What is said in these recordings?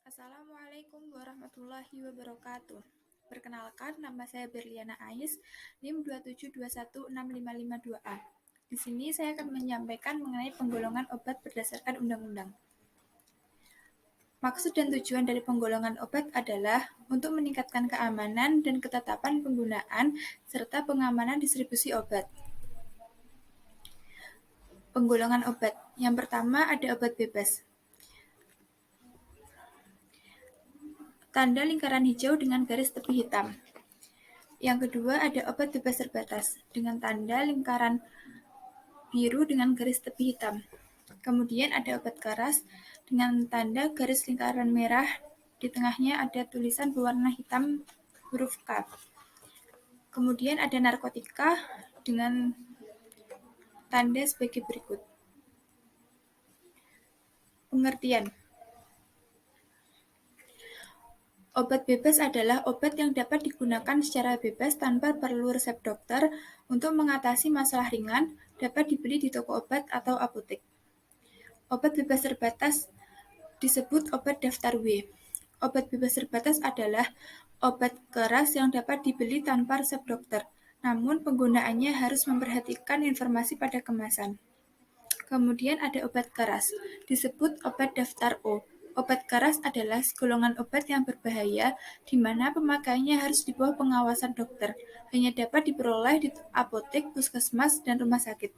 Assalamualaikum warahmatullahi wabarakatuh. Perkenalkan, nama saya Berliana Ais, NIM 272165552A. Di sini saya akan menyampaikan mengenai penggolongan obat berdasarkan undang-undang. Maksud dan tujuan dari penggolongan obat adalah untuk meningkatkan keamanan dan ketetapan penggunaan serta pengamanan distribusi obat. Penggolongan obat. Yang pertama ada obat bebas. Tanda lingkaran hijau dengan garis tepi hitam. Yang kedua ada obat bebas terbatas dengan tanda lingkaran biru dengan garis tepi hitam. Kemudian ada obat keras dengan tanda garis lingkaran merah, di tengahnya ada tulisan berwarna hitam huruf K. Kemudian ada narkotika dengan tanda sebagai berikut. Pengertian. Obat bebas adalah obat yang dapat digunakan secara bebas tanpa perlu resep dokter untuk mengatasi masalah ringan, dapat dibeli di toko obat atau apotek. Obat bebas terbatas disebut obat daftar W. Obat bebas terbatas adalah obat keras yang dapat dibeli tanpa resep dokter, namun penggunaannya harus memperhatikan informasi pada kemasan. Kemudian ada obat keras, disebut obat daftar O. Obat keras adalah golongan obat yang berbahaya, di mana pemakaiannya harus di bawah pengawasan dokter, hanya dapat diperoleh di apotek, puskesmas, dan rumah sakit.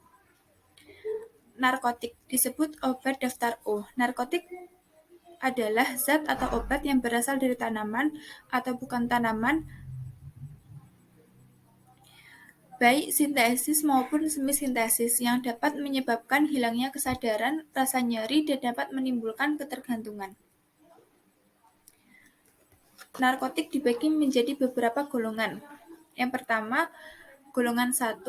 Narkotik disebut obat daftar O. Narkotik adalah zat atau obat yang berasal dari tanaman atau bukan tanaman, baik sintesis maupun semi-sintesis, yang dapat menyebabkan hilangnya kesadaran, rasa nyeri, dan dapat menimbulkan ketergantungan. Narkotik dibagi menjadi beberapa golongan. Yang pertama, golongan 1,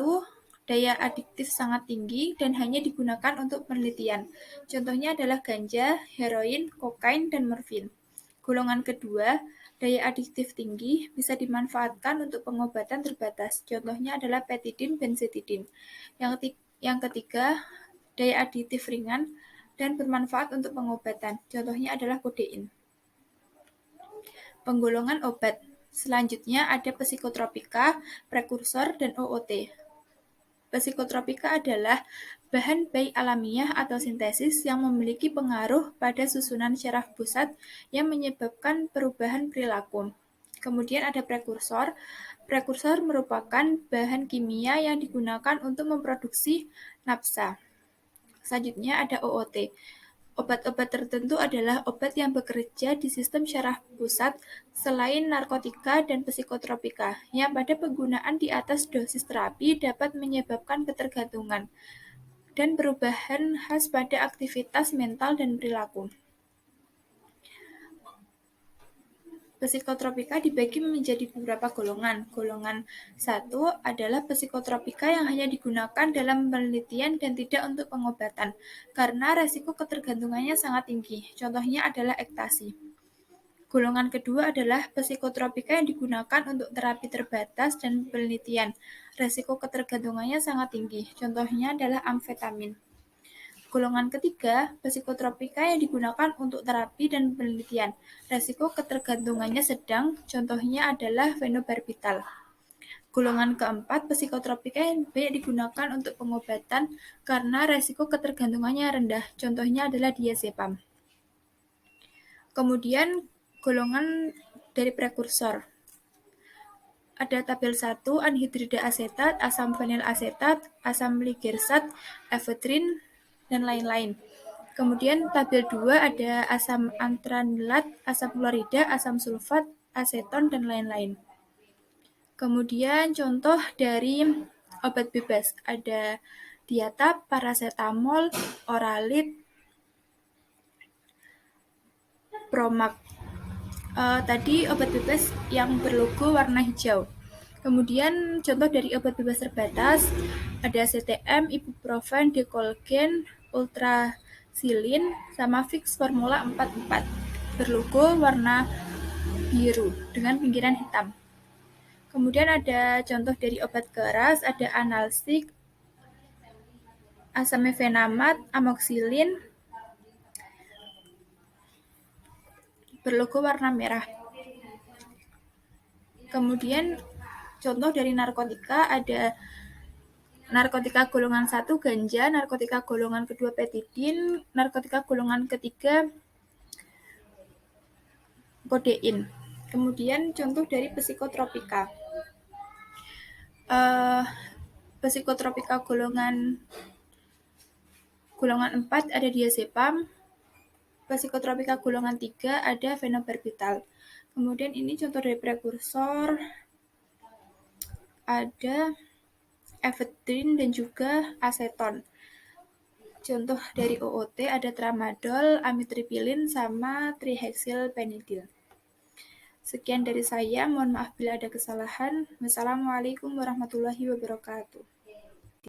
daya adiktif sangat tinggi dan hanya digunakan untuk penelitian. Contohnya adalah ganja, heroin, kokain, dan morfin. Golongan kedua, daya adiktif tinggi, bisa dimanfaatkan untuk pengobatan terbatas. Contohnya adalah petidin, benzetidin. Yang ketiga, daya adiktif ringan dan bermanfaat untuk pengobatan. Contohnya adalah kodein. Penggolongan obat. Selanjutnya ada psikotropika, prekursor, dan OOT. Psikotropika adalah bahan baik alamiah atau sintesis yang memiliki pengaruh pada susunan syaraf pusat yang menyebabkan perubahan perilaku. Kemudian ada prekursor. Prekursor merupakan bahan kimia yang digunakan untuk memproduksi nafsa. Selanjutnya ada OOT. Obat-obat tertentu adalah obat yang bekerja di sistem syaraf pusat selain narkotika dan psikotropika, yang pada penggunaan di atas dosis terapi dapat menyebabkan ketergantungan dan perubahan khas pada aktivitas mental dan perilaku. Psikotropika dibagi menjadi beberapa golongan. Golongan 1 adalah psikotropika yang hanya digunakan dalam penelitian dan tidak untuk pengobatan, karena resiko ketergantungannya sangat tinggi. Contohnya adalah ekstasi. Golongan kedua adalah psikotropika yang digunakan untuk terapi terbatas dan penelitian. Resiko ketergantungannya sangat tinggi. Contohnya adalah amfetamin. Golongan ketiga, psikotropika yang digunakan untuk terapi dan penelitian. Resiko ketergantungannya sedang, contohnya adalah fenobarbital. Golongan keempat, psikotropika yang banyak digunakan untuk pengobatan karena resiko ketergantungannya rendah, contohnya adalah diazepam. Kemudian golongan dari prekursor. Ada tabel 1, anhidrida asetat, asam fenil asetat, asam ligersat, efedrin, dan lain-lain. Kemudian tabel 2 ada asam antranilat, asam klorida, asam sulfat, aseton, dan lain-lain. Kemudian contoh dari obat bebas ada diatap, paracetamol, oralit, promak. Tadi obat bebas yang berlogo warna hijau. Kemudian contoh dari obat bebas terbatas ada CTM, ibuprofen, dekolgen, ultrasilin, sama Vicks formula 44 berlogo warna biru dengan pinggiran hitam. Kemudian ada contoh dari obat keras ada analsik, asam mefenamat, amoxilin, berlogo warna merah. Kemudian contoh dari narkotika ada narkotika golongan 1 ganja, narkotika golongan kedua petidin, narkotika golongan ketiga kodein. Kemudian contoh dari psikotropika. Psikotropika golongan 4 ada diazepam, psikotropika golongan 3 ada fenobarbital. Kemudian ini contoh dari prekursor, ada efedrin dan juga aseton. Contoh dari OOT ada tramadol, amitriptilin, sama triheksilpenidil. Sekian dari saya, mohon maaf bila ada kesalahan. Wassalamualaikum warahmatullahi wabarakatuh.